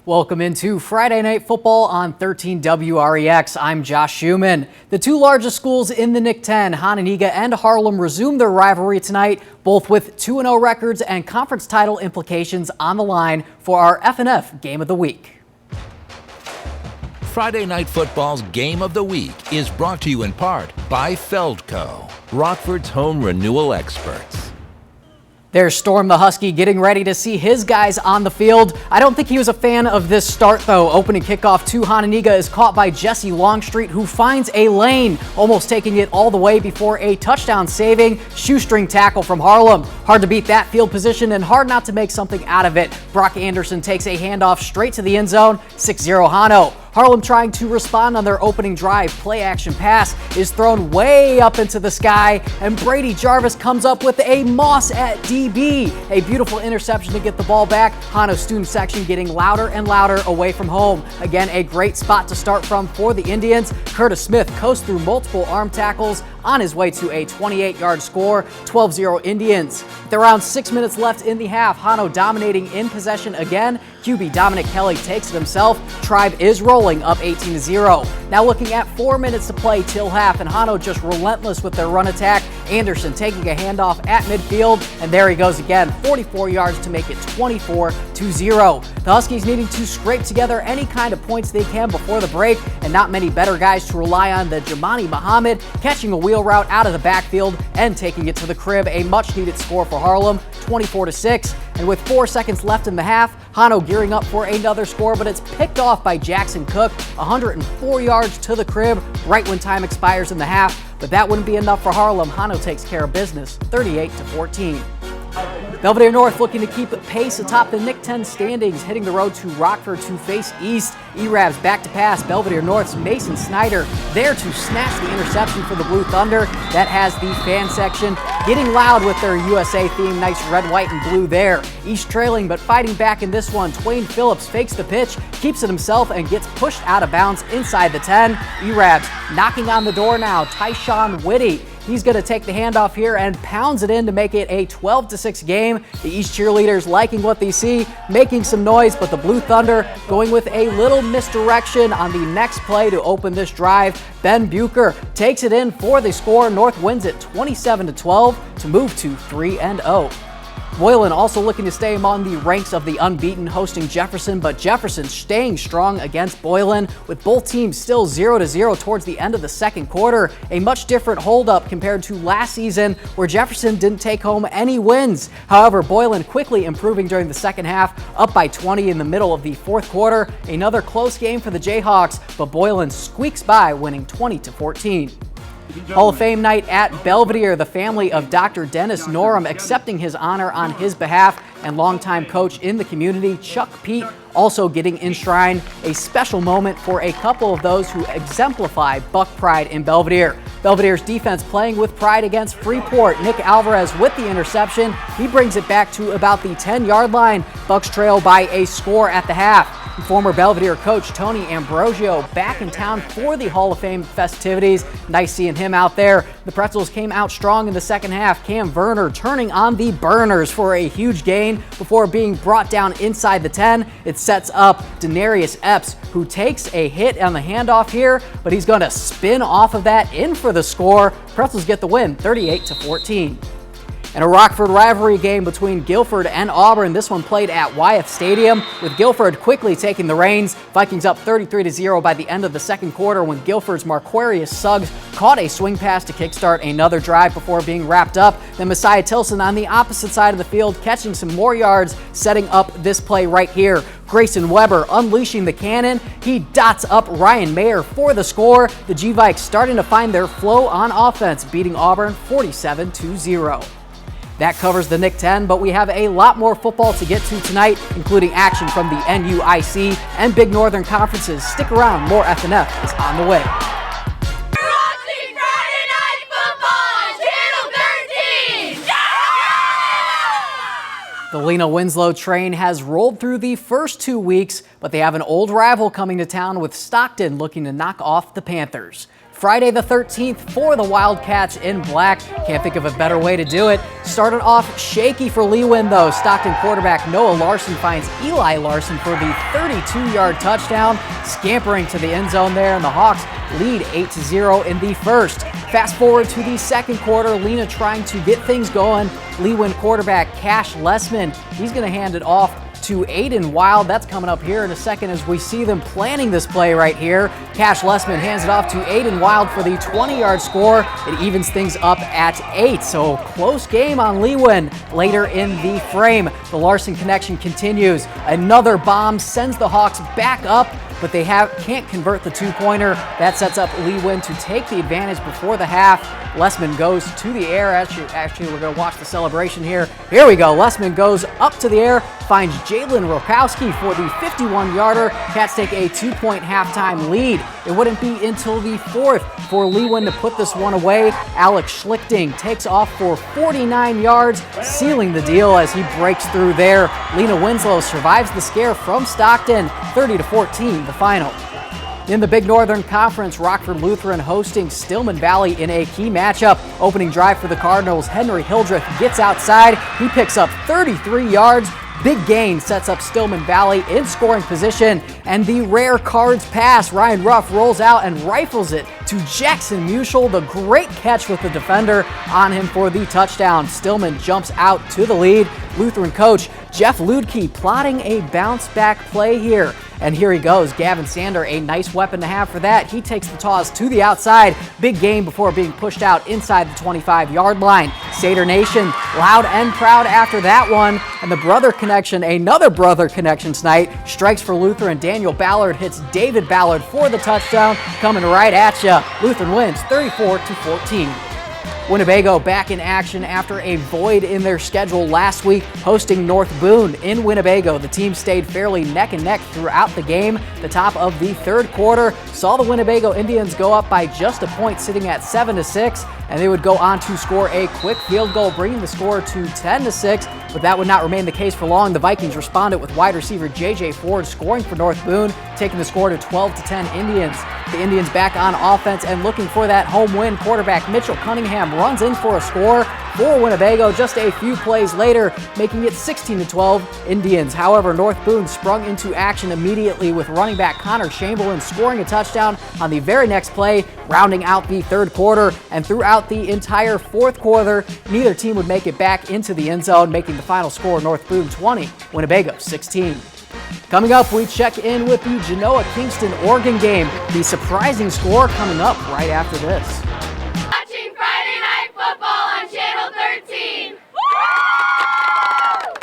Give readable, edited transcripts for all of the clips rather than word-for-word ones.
Welcome into Friday Night Football on 13 WREX. I'm Josh Schumann. The two largest schools in the Nic 10, Hononegah and Harlem, resume their rivalry tonight, both with 2-0 records and conference title implications on the line for our F&F Game of the Week. Friday Night Football's Game of the Week is brought to you in part by Feldco, Rockford's home renewal experts. There's Storm the Husky getting ready to see his guys on the field. I don't think he was a fan of this start, though. Opening kickoff to Hononegah is caught by Jesse Longstreet, who finds a lane, almost taking it all the way before a touchdown-saving shoestring tackle from Harlem. Hard to beat that field position and hard not to make something out of it. Brock Anderson takes a handoff straight to the end zone, 6-0 Hano. Harlem trying to respond on their opening drive. Play-action pass is thrown way up into the sky, and Brady Jarvis comes up with a Moss at DB. A beautiful interception to get the ball back. Hano's student section getting louder and louder away from home. Again, a great spot to start from for the Indians. Curtis Smith coasts through multiple arm tackles on his way to a 28-yard score, 12-0 Indians. With around 6 minutes left in the half, Hano dominating in possession again. QB Dominic Kelly takes it himself. Tribe is rolling up 18-0. Now looking at 4 minutes to play till half, and Hano just relentless with their run attack. Anderson taking a handoff at midfield, and there he goes again, 44 yards to make it 24-0. The Huskies needing to scrape together any kind of points they can before the break, and not many better guys to rely on than Jamani Muhammad catching a wheel route out of the backfield and taking it to the crib. A much-needed score for Harlem, 24-6. And with 4 seconds left in the half, Hano gearing up for another score, but it's picked off by Jackson Cook, 104 yards to the crib right when time expires in the half. But that wouldn't be enough for Harlem. Hano takes care of business, 38-14. Belvidere North looking to keep pace atop the Nic 10 standings, hitting the road to Rockford to face East. E-Rabs back to pass. Belvidere North's Mason Snyder there to snatch the interception for the Blue Thunder. That has the fan section getting loud with their USA theme. Nice red, white, and blue there. East trailing but fighting back in this one. Twain Phillips fakes the pitch, keeps it himself, and gets pushed out of bounds inside the 10. E-Rabs knocking on the door now. Tyshawn Whitty. He's going to take the handoff here and pounds it in to make it a 12-6 game. The East cheerleaders liking what they see, making some noise, but the Blue Thunder going with a little misdirection on the next play to open this drive. Ben Bucher takes it in for the score. North wins it 27-12 to move to 3-0. Boylan also looking to stay among the ranks of the unbeaten, hosting Jefferson, but Jefferson staying strong against Boylan, with both teams still 0-0 towards the end of the second quarter. A much different holdup compared to last season, where Jefferson didn't take home any wins. However, Boylan quickly improving during the second half, up by 20 in the middle of the fourth quarter. Another close game for the Jayhawks, but Boylan squeaks by, winning 20-14. Hall of Fame night at Belvidere, the family of Dr. Dennis Norum accepting his honor on his behalf, and longtime coach in the community, Chuck Pete, also getting enshrined. A special moment for a couple of those who exemplify Buck pride in Belvidere. Belvidere's defense playing with pride against Freeport. Nick Alvarez with the interception. He brings it back to about the 10-yard line. Bucks trail by a score at the half. Former Belvidere coach Tony Ambrosio back in town for the Hall of Fame festivities. Nice seeing him out there. The Pretzels came out strong in the second half. Cam Werner turning on the burners for a huge gain before being brought down inside the 10. It sets up Denarius Epps, who takes a hit on the handoff here, but he's going to spin off of that in for the score. Pretzels get the win, 38-14. And a Rockford rivalry game between Guilford and Auburn. This one played at Wyeth Stadium, with Guilford quickly taking the reins. Vikings up 33-0 by the end of the second quarter, when Guilford's Marquarius Suggs caught a swing pass to kickstart another drive before being wrapped up. Then Messiah Tilson on the opposite side of the field catching some more yards, setting up this play right here. Grayson Weber unleashing the cannon. He dots up Ryan Mayer for the score. The G-Vikes starting to find their flow on offense, beating Auburn 47-0. That covers the Nic 10, but we have a lot more football to get to tonight, including action from the NUIC and Big Northern Conferences. Stick around, more F&F is on the way. The Lena-Winslow train has rolled through the first 2 weeks, but they have an old rival coming to town, with Stockton looking to knock off the Panthers. Friday the 13th for the Wildcats in black. Can't think of a better way to do it. Started off shaky for Lee-Win though. Stockton quarterback Noah Larson finds Eli Larson for the 32-yard touchdown, scampering to the end zone there, and the Hawks lead 8-0 in the first. Fast forward to the second quarter, Lena trying to get things going. Lee-Win quarterback Cash Lessman, he's going to hand it off to Aiden Wild. That's coming up here in a second as we see them planning this play right here. Cash Lessman hands it off to Aiden Wild for the 20-yard score. It evens things up at 8. So close game on Lee-Win later in the frame. The Larson connection continues. Another bomb sends the Hawks back up, but they can't convert the two-pointer. That sets up Lee-Win to take the advantage before the half. Lessman goes to the air. Actually, we're going to watch the celebration here. Here we go. Lessman goes up to the air, finds Jalen Rokowski for the 51-yarder. Cats take a 2-point halftime lead. It wouldn't be until the fourth for Lee-Win to put this one away. Alex Schlichting takes off for 49 yards, sealing the deal as he breaks through there. Lena-Winslow survives the scare from Stockton, 30-14 the final. In the Big Northern Conference, Rockford Lutheran hosting Stillman Valley in a key matchup. Opening drive for the Cardinals, Henry Hildreth gets outside. He picks up 33 yards. Big gain sets up Stillman Valley in scoring position, and the rare cards pass. Ryan Ruff rolls out and rifles it to Jackson Muschel. The great catch with the defender on him for the touchdown. Stillman jumps out to the lead. Lutheran coach Jeff Ludke plotting a bounce-back play here. And here he goes, Gavin Sander, a nice weapon to have for that. He takes the toss to the outside. Big gain before being pushed out inside the 25-yard line. Sader Nation loud and proud after that one. And the brother connection, another brother connection tonight, strikes for Lutheran. Daniel Ballard hits David Ballard for the touchdown. Coming right at you. Lutheran wins 34-14. Winnebago back in action after a void in their schedule last week, hosting North Boone in Winnebago. The team stayed fairly neck and neck throughout the game. The top of the third quarter saw the Winnebago Indians go up by just a point, sitting at 7-6, and they would go on to score a quick field goal, bringing the score to 10-6, but that would not remain the case for long. The Vikings responded with wide receiver J.J. Ford scoring for North Boone, taking the score to 12-10 Indians. The Indians back on offense and looking for that home win. Quarterback Mitchell Cunningham runs in for a score for Winnebago just a few plays later, making it 16-12 Indians. However, North Boone sprung into action immediately with running back Connor Chamberlain scoring a touchdown on the very next play, rounding out the third quarter. And throughout the entire fourth quarter, neither team would make it back into the end zone, making the final score North Boone 20, Winnebago 16. Coming up, we check in with the Genoa-Kingston Oregon game. The surprising score coming up right after this. Watching Friday Night Football on Channel 13.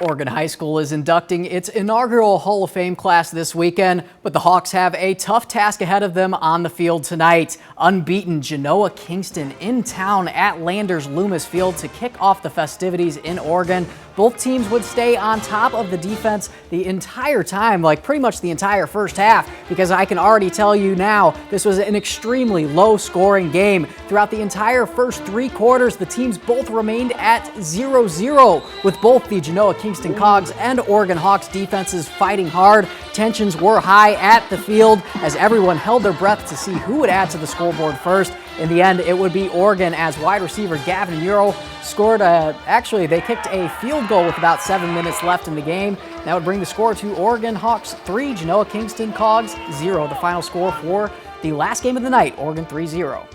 Oregon High School is inducting its inaugural Hall of Fame class this weekend, but the Hawks have a tough task ahead of them on the field tonight. Unbeaten Genoa-Kingston in town at Landers Loomis Field to kick off the festivities in Oregon. Both teams would stay on top of the defense the entire time, like pretty much the entire first half, because I can already tell you now this was an extremely low-scoring game. Throughout the entire first three quarters, the teams both remained at 0-0, with both the Genoa-Kingston Cogs and Oregon Hawks defenses fighting hard. Tensions were high at the field as everyone held their breath to see who would add to the scoreboard first. In the end, it would be Oregon as wide receiver Gavin Muro scored they kicked a field goal with about 7 minutes left in the game. That would bring the score to Oregon Hawks 3, Genoa-Kingston Cogs 0. The final score for the last game of the night, Oregon 3-0.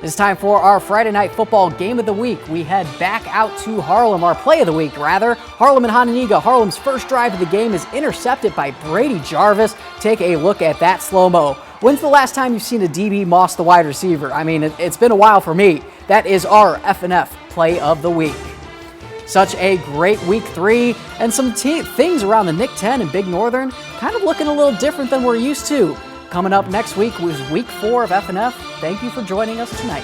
It's time for our Friday Night Football Game of the Week. We head back out to Harlem, our Play of the Week, rather. Harlem and Hononegah. Harlem's first drive of the game is intercepted by Brady Jarvis. Take a look at that slow-mo. When's the last time you've seen a DB moss the wide receiver? I mean, it's been a while for me. That is our F&F Play of the Week. Such a great Week 3, and some things around the Nick 10 and Big Northern kind of looking a little different than we're used to. Coming up next week was Week 4 of F&F. Thank you for joining us tonight.